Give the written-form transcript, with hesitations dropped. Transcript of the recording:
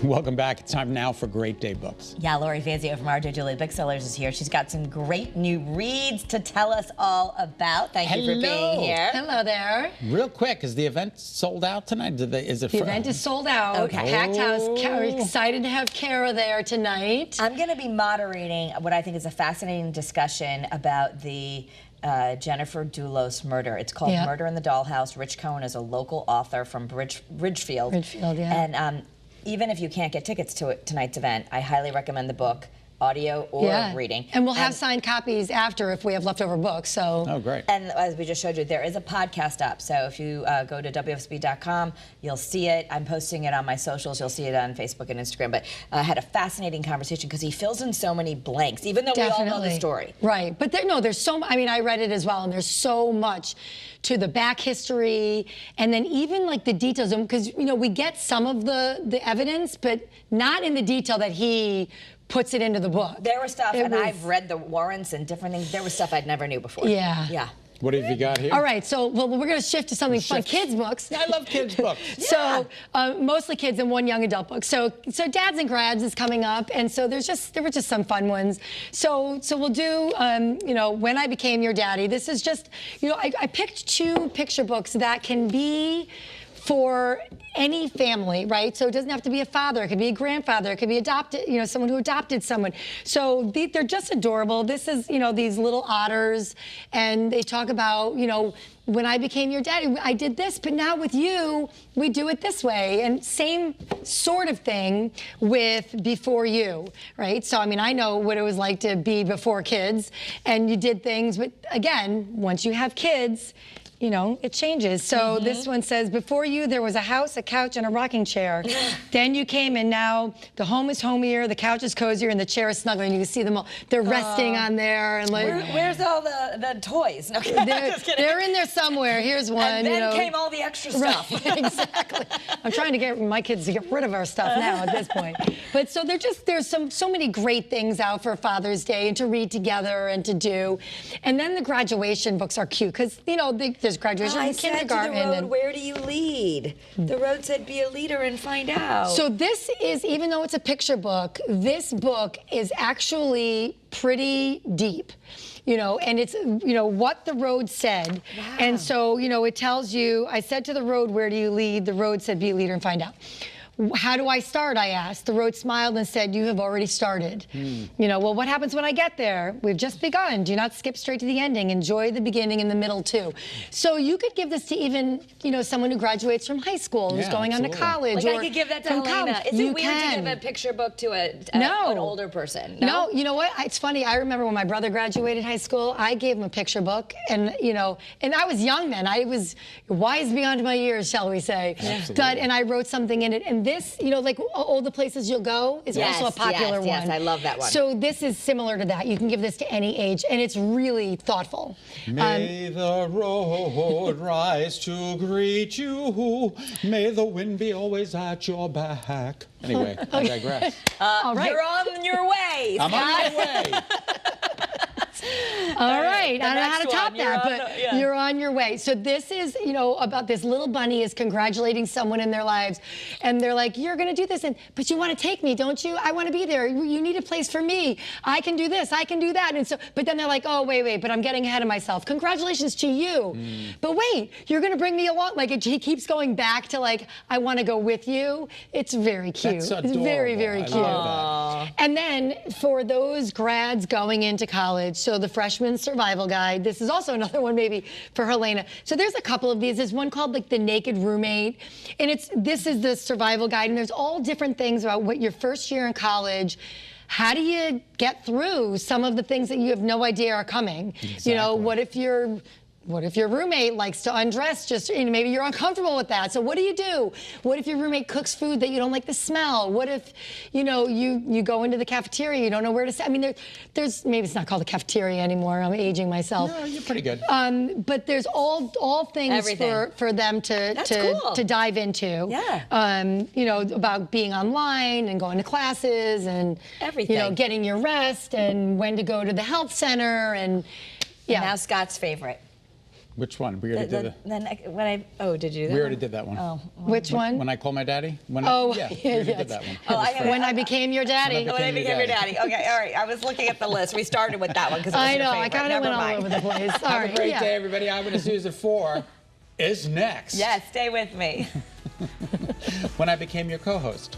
Welcome back. It's time now for Great Day Books. Yeah, Lori Fazio from Our Digital Booksellers is here. She's got some great new reads to tell us all about. Thank you for being here. Hello there. Real quick, is the event sold out tonight? The event is sold out. Okay. Packed house. We're excited to have Kara there tonight. I'm going to be moderating what I think is a fascinating discussion about the Jennifer Dulos murder. It's called Murder in the Dollhouse. Rich Cohen is a local author from Ridgefield. Ridgefield, yeah. And even if you can't get tickets to tonight's event, I highly recommend the book, audio or reading. And we'll have signed copies after if we have leftover books. So. Oh, great. And as we just showed you, there is a podcast up. So if you go to WFSB.com, you'll see it. I'm posting it on my socials. You'll see it on Facebook and Instagram. But I had a fascinating conversation because he fills in so many blanks, even though we all know the story. Right. But there's so, I mean, I read it as well, and there's so much to the back history, and then even like the details, because, you know, we get some of the evidence, but not in the detail that he puts it into the book. There was stuff, and I've read the warrants and different things. There was stuff I'd never knew before. Yeah. Yeah. What have you got here? All right, so we're going to shift to something fun. Kids books. I love kids books. So mostly kids and one young adult book. So Dads and Grads is coming up, and so there were just some fun ones. So we'll do you know, When I Became Your Daddy. This is just, you know, I picked 2 picture books that can be for any family, right? So it doesn't have to be a father. It could be a grandfather. It could be adopted, you know, someone who adopted someone. So they're just adorable. This is, you know, these little otters, and they talk about, you know, when I became your daddy, I did this, but now with you, we do it this way. And same sort of thing with Before You, right? So, I mean, I know what it was like to be before kids, and you did things, but again, once you have kids, you know, it changes. So this one says, before you, there was a house, a couch, and a rocking chair. Then you came, and now the home is homier, the couch is cozier, and the chair is snuggling. You can see them all. They're resting on there. And like, where's all the toys? No, they're in there somewhere. Here's one. And then you know. Came all the extra stuff. Right, exactly. I'm trying to get my kids to get rid of our stuff now at this point. But so there's so many great things out for Father's Day and to read together and to do. And then the graduation books are cute because, you know, there's graduation from kindergarten. Said to the road, where do you lead? The road said, be a leader and find out. So this is, even though it's a picture book, this book is actually pretty deep. You know, and it's, you know, what the road said. Wow. And so, you know, it tells you, I said to the road, where do you lead? The road said, be a leader and find out. How do I start, I asked. The road smiled and said, you have already started. You know, well, what happens when I get there? We've just begun. Do not skip straight to the ending. Enjoy the beginning and the middle, too. So you could give this to even, you know, someone who graduates from high school, who's going on to college. Like I could give that to Helena. Is it weird to give a picture book to an older person? No, you know what? It's funny. I remember when my brother graduated high school, I gave him a picture book. And, you know, and I was young then. I was wise beyond my years, shall we say. And I wrote something in it. And this, you know, like All the Places You'll Go is also a popular one. Yes, I love that one. So this is similar to that. You can give this to any age, and it's really thoughtful. May the road rise to greet you. May the wind be always at your back. Anyway, I digress. All right. You're on your way. I'm on my way. All right, I don't know how to top that, but you're on your way. So this is, you know, about this little bunny is congratulating someone in their lives, and they're like, you're going to do this, but you want to take me, don't you? I want to be there. You need a place for me. I can do this. I can do that. And so, but then they're like, oh, wait, but I'm getting ahead of myself. Congratulations to you. But wait, you're going to bring me along. Like, he keeps going back to, like, I want to go with you. It's very cute. That's adorable. It's very, very cute. And then for those grads going into college, so the freshman survival guide. This is also another one maybe for Helena. So there's a couple of these. There's one called like The Naked Roommate, and this is the survival guide, and there's all different things about what your first year in college. How do you get through some of the things that you have no idea are coming? Exactly. You know, what if your roommate likes to undress? Just, you know, maybe you're uncomfortable with that. So what do you do? What if your roommate cooks food that you don't like the smell? What if, you know, you go into the cafeteria, you don't know where to sit? I mean, there's maybe it's not called a cafeteria anymore. I'm aging myself. No, you're pretty good. But there's all things for them to dive into. Yeah. You know, about being online and going to classes and everything. You know, getting your rest and when to go to the health center and now Scott's favorite. Which one? We already did did you? We already did that one. Oh. Which one? When I call my daddy? We yes. already did that one. When I became your daddy. When I became your daddy. Okay, all right. I was looking at the list. We started with that one because it was I your know. favorite. I kind of Never went all mind. over the place. All Have right. a great yeah. day, everybody. Eyewitness News at 4 is next. Yes, stay with me. When I became your co-host.